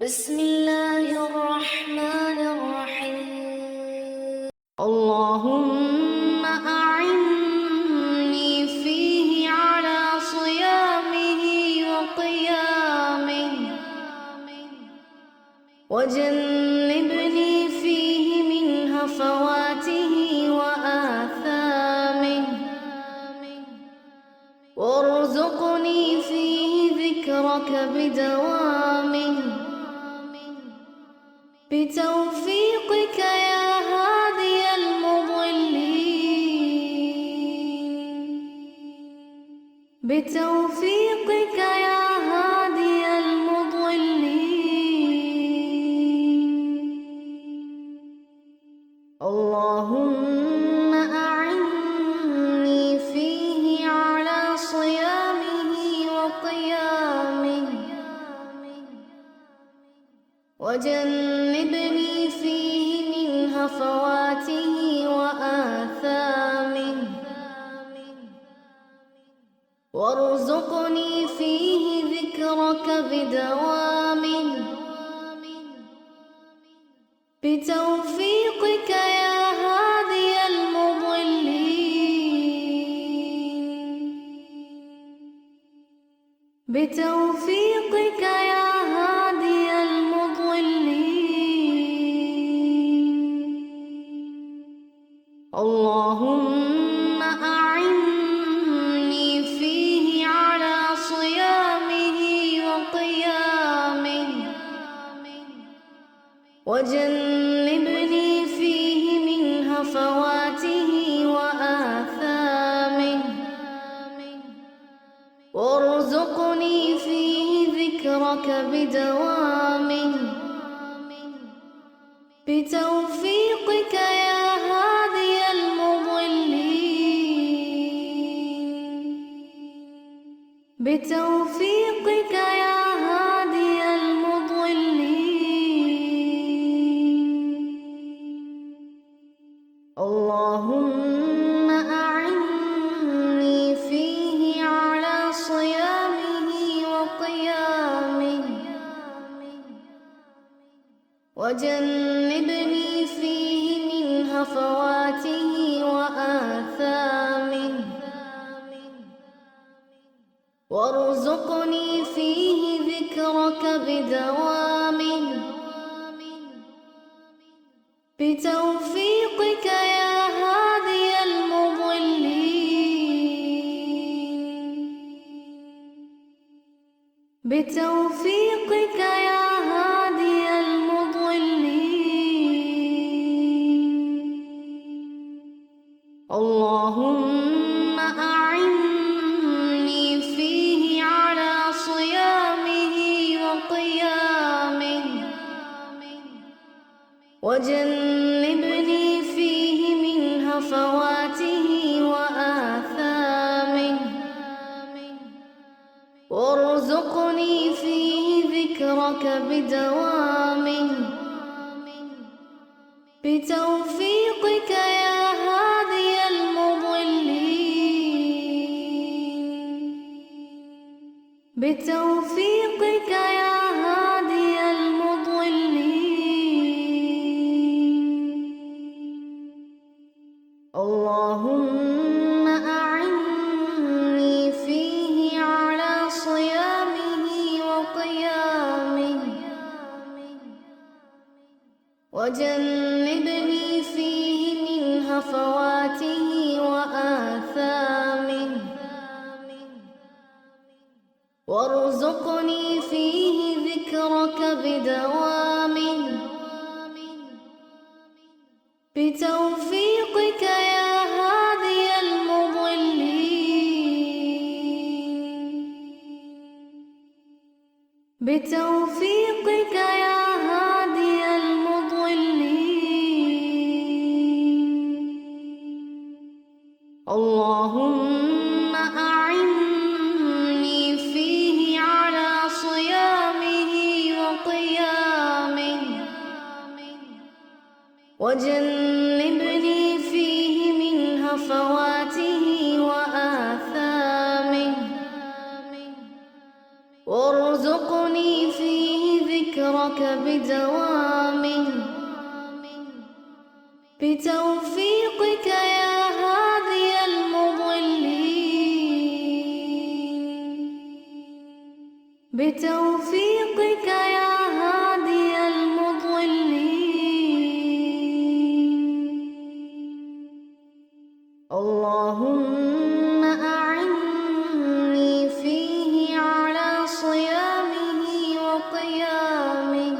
بسم الله الرحمن الرحيم اللهم أعني فيه على صيامه وقيامه وجنبني فيه من هفواته وآثامه وارزقني فيه ذكرك بدوامه بتوفيقك يا هادي المضلين بتوفيقك يا هادي المضلين اللهم أعني فيه على صيامه وقيامه وجنبني فيه من هفواته وآثامه وارزقني فيه ذكرك بدوامه بتوفيقك يا هادي المضلين بتوفيقك يا هادي المضلين اللهم أعني فيه على صيامه وقيامه وجنبني فيه من هفواته وآثامه وارزقني فيه ذكرك بدوامه بتوفيقك يا هادي المضلين بتوفيقك يا هادي المضلين اللهم أعني فيه على صيامه وقيامه وجنبني فيه من هفواته وآثامه وارزقني فيه ذكرك بدوامه بتوفيقك يا هادي المضلين بتوفيقك يا هادي المضلين اللهم أعني فيه على صيامه وقيامه وجنبني فيه من هفواته وآثامه وارزقني فيه ذكرك بدوامه بتوفيقك يا هادي المضلين بتوفيقك يا هادي المضلين اللهم أعني فيه على صيامه وقيامه وجنبني فيه من هفواته وآثامه وارزقني فيه ذكرك بدوامه بتوفيقك يا هادي المضلين بتوفيقك يا هادي المضلين اللهم أعني فيه على صيامه وقيامه وجنبني فيه من هفواته وآثامه وارزقني فيه ذكرك ذكرك بدوامه بتوفيقك يا هادي المضلين بتوفيقك يا هادي المضلين اللهم أعني فيه على صيامه وقيامه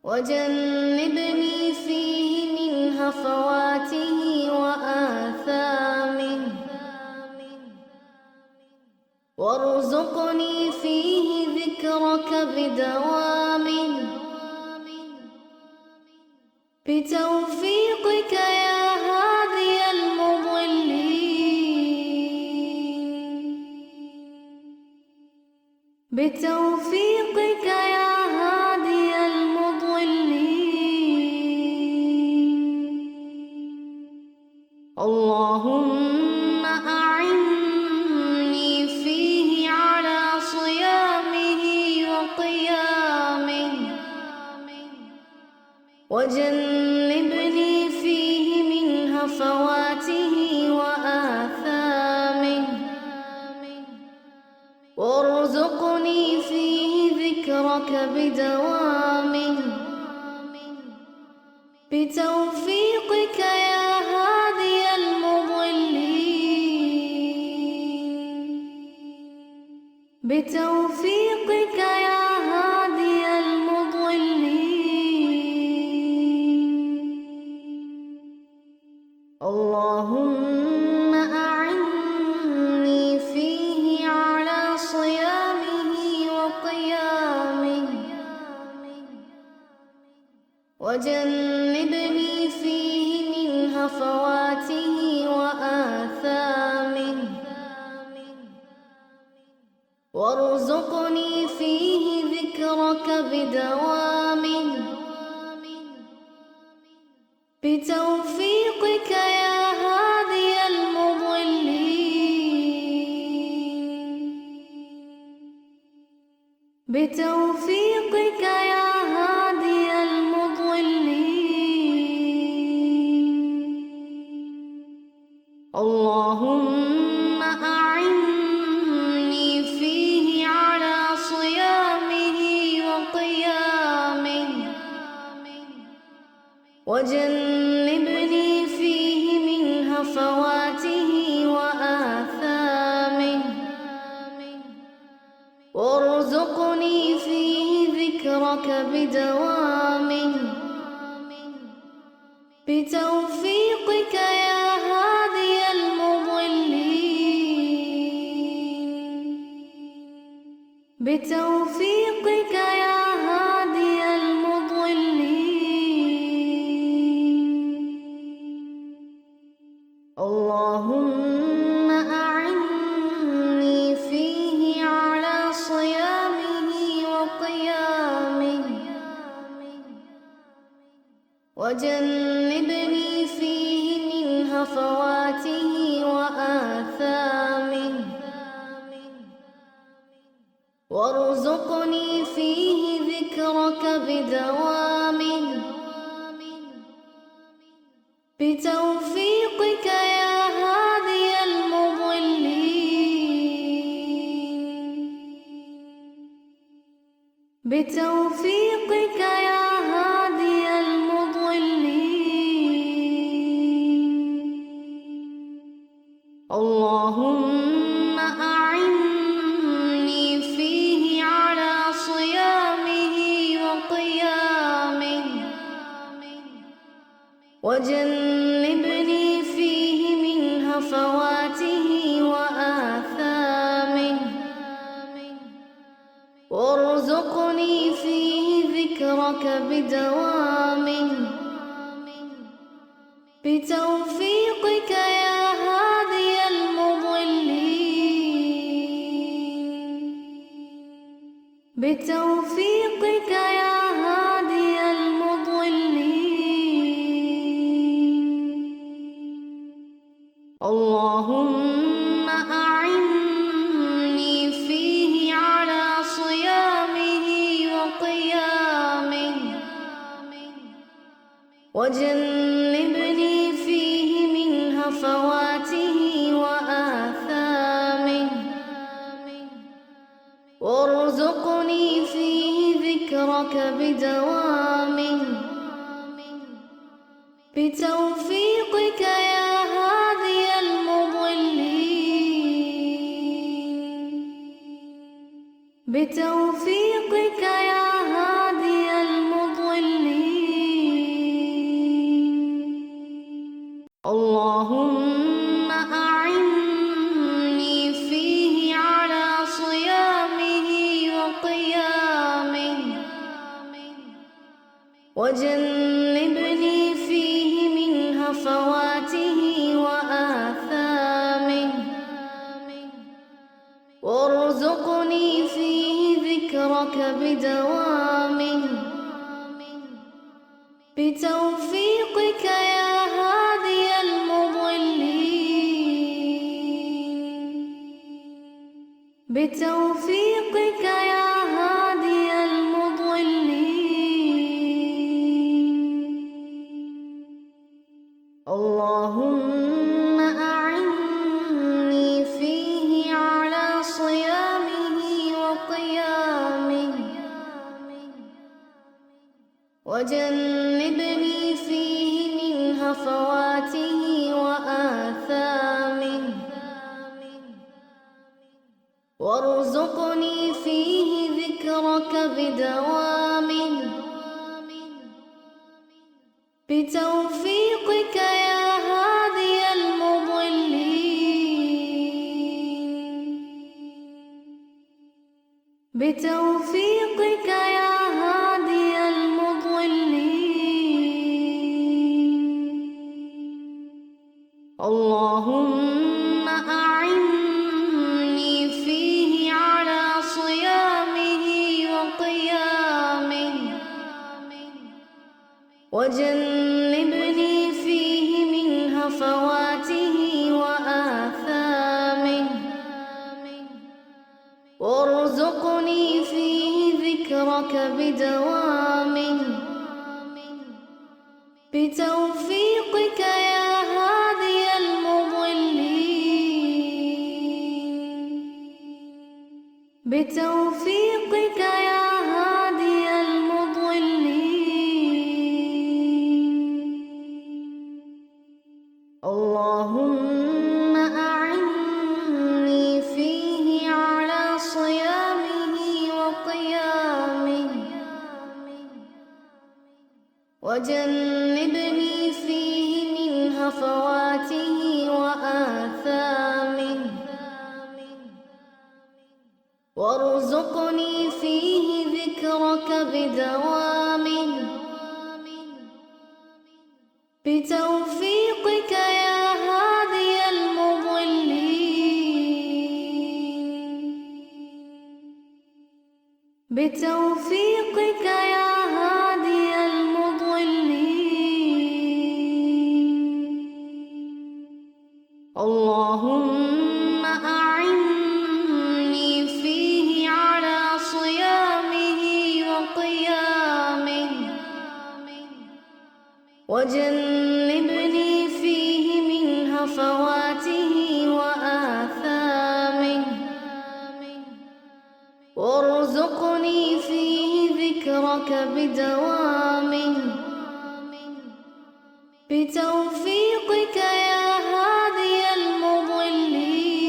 وجنبني فيه من هفواته وآثامه وارزقني فيه ذكرك بدوامه بتوفيقك يا هادي المضلين بتوفيقك يا هادي المضلين اللهم أعني فيه على صيامه وقيامه وجنبني فيه من هفواته وآثامه وارزقني فيه ذكرك بدوامه بتوفيقك يا هادي المضلين بتوفيقك يا هادي المضلين اللهم أعني فيه على صيامه وقيامه وجنبني فيه من هفواته وآثامه وارزقني فيه ذكرك بدوامه بتوفيقك يا هادي المضلين بتوفيقك يا هادي المضلين اللهم أعني فيه على صيامه وقيامه وجنبني فيه من هفواته وآثامه وارزقني فيه ذكرك بدوامه بتوفيقك يا هادي المضلين بتوفيقك يا هادي المضلين اللهم أعني فيه على صيامه وقيامه وجنبني فيه من هفواته وآثامه وارزقني فيه ذكرك بدوامه بتوفيقك يا هادي المضلين بتوفيقك يا هادي المضلين اللهم أعني فيه على صيامه وقيامه وجنبني فيه من هفواته وآثامه وارزقني فيه ذكرك بدوامه بتوفيقك يا هادي المضلين بتوفيقك يا هادي المضلين اللهم أعني فيه على صيامه وجنبني فيه من هفواته وآثامه وارزقني فيه ذكرك بدوامه بتوفيقك يا هادي المضلين بتوفيقك يا هادي المضلين اللهم أعني فيه على صيامه وقيامه وجنبني فيه من هفواته وآثامه وارزقني فيه ذكرك بدوامه بتوفيقك يا هادي المضلين بتوفيقك يا هادي المضلين اللهم أعني فيه على صيامه وقيامه وجنبني فيه من هفواته وآثامه وارزقني فيه ذكرك بدوامه بتوفيقك يا هادي المضلين بتوفيقك يا هادي المضلين اللهم أعني فيه على صيامه وقيامه وجنبني فيه من هفواته وآثامه وارزقني فيه ذكرك بدوامه بتوفيقك يا هادي المضلين بتوفيقك يا هادي المضلين اللهم أعني فيه على صيامه وقيامه وجنبني فيه من هفواته وآثامه وارزقني فيه ذكرك بدوامه بتوفيقك يا هادي المضلين بتوفيقك يا هادي المضلين اللهم أعني فيه على صيامه وقيامه وجنبني فيه من هفواته وآثامه وارزقني فيه ذكرك بدوامه بتوفيقك يا هادي المضلين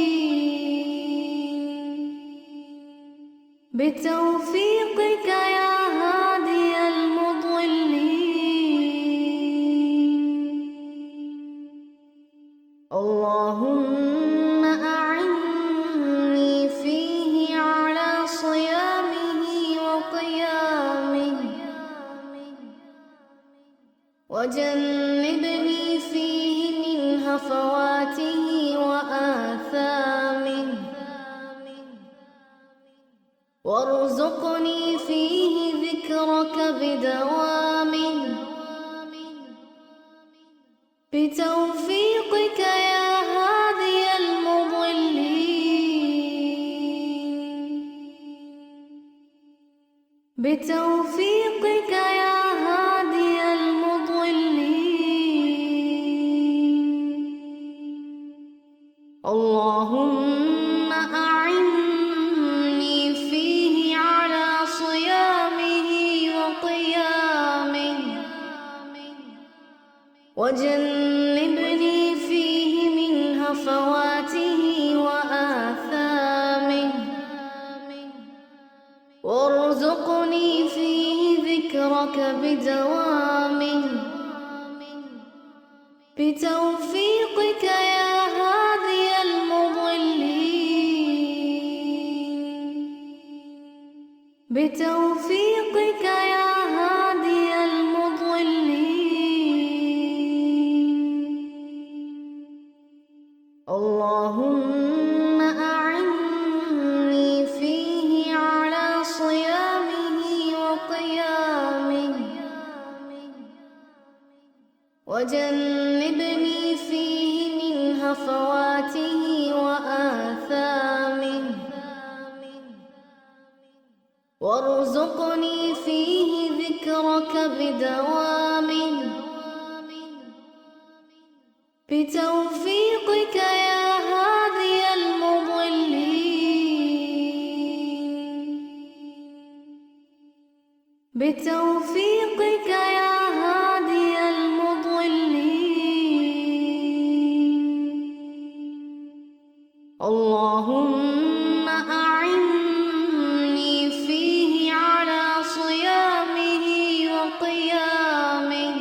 بتوفيقك يا هادي المضلين اللهم أعني فيه على صيامه وقيامه وجنبني فيه من هفواته وآثامه وارزقني فيه ذكرك بدوامه بتوفيقك يا هادي المضلين بتوفيقك يا هادي المضلين وجنبني فيه من هفواته وآثامه وارزقني فيه ذكرك بدوامه بتوفيقك يا هادي المضلين بتوفيقك يا هادي المضلين اللهم أعني فيه على صيامه وقيامه وجنبني فيه من هفواته وآثامه وارزقني فيه ذكرك بدوامه بتوفيقك يا هادي المضلين بتوفيقك يا هادي المضلين اللهم أعني فيه على صيامه وقيامه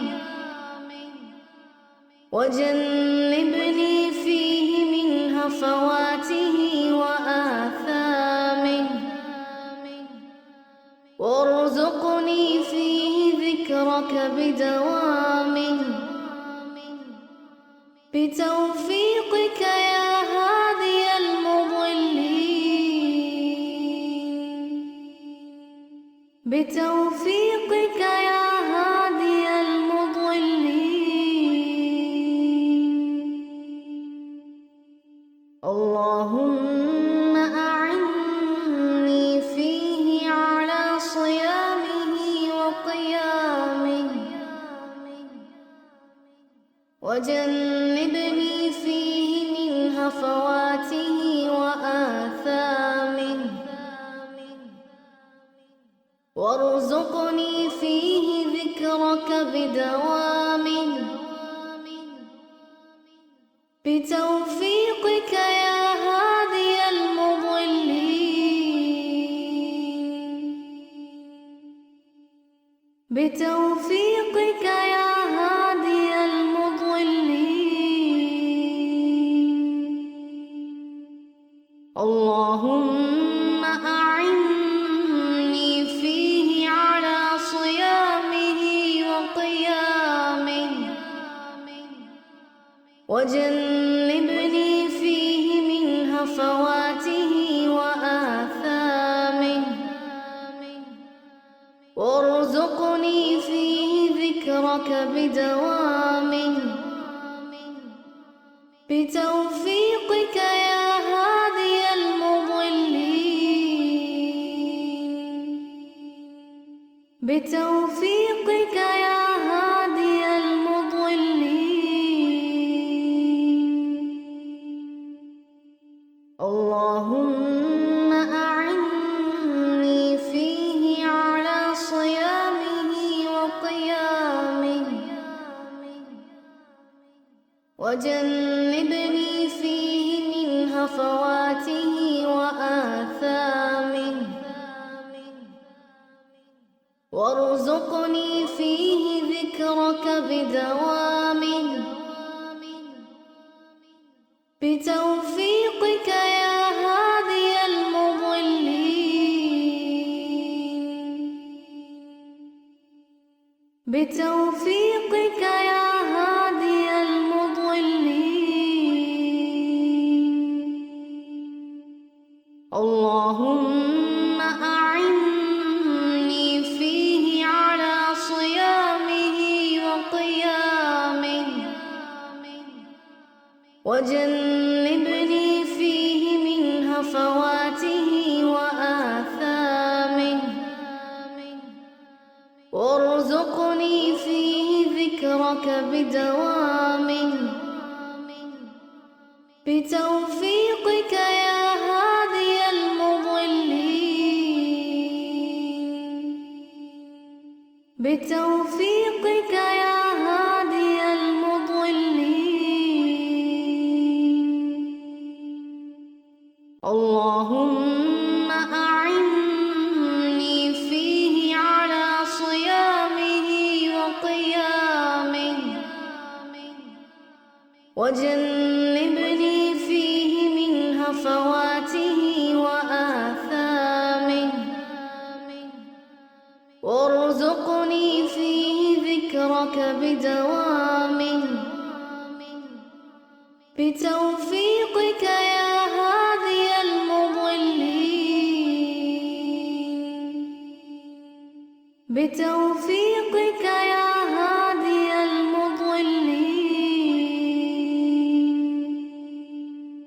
وجنبني فيه من هفواته وآثامه وارزقني فيه ذكرك بدوامه بتوفيقك يا هادي المضلين بتوفيقك يا هادي المضلين اللهم أعني فيه على صيامه وقيامه وجنبني فيه من هفواته وآثامه وارزقني فيه ذكرك بدوامه بتوفيقك يا هادي المضلين بتوفيقك يا هادي المضلين اللهم أعني فيه على صيامه وقيامه وجنبني فيه من هفواته وآثامه وارزقني فيه ذكرك بدوامه بتوفيقك يا هادي المضلين بتوفيقك يا هادي المضلين اللهم أعني فيه على صيامه وقيامه وجنبني فيه من هفواته وآثامه وارزقني فيه ذكرك بدوامه بتوفيقك يا هادي المضلين بتوفيقك يا هادي المضلين اللهم أعني فيه على صيامه وقيامه وجنبني فيه من هفواته وآثامه وارزقني فيه ذكرك بدوامه بتوفيقك يا هادي المضلين بتوفيقك يا هادي المضلين ذكرك بدوامه بتوفيقك يا هادي المضلين بتوفيقك يا